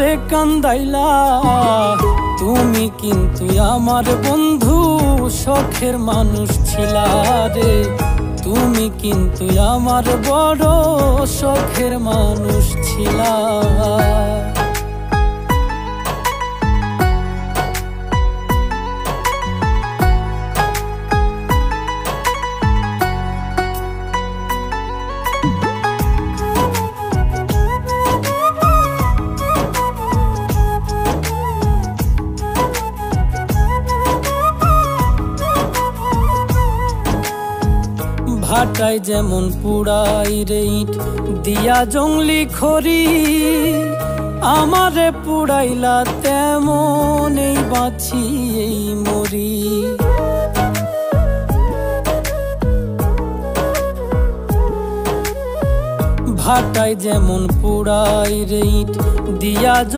রে কান্দাইলা তুমি কিন্তু আমার বন্ধু শখের মানুষ ছিলা রে। তুমি কিন্তু আমার বড় শখের মানুষ ছিলা। ভাটায় যেমন পুড়াই রে ইট দিয়া জংলি খড়ি, আমারে পুড়াইলা তেমন এই বাঁচি এই মরি। ভাটায় যেমন পুড়াই রে ইট দিয়া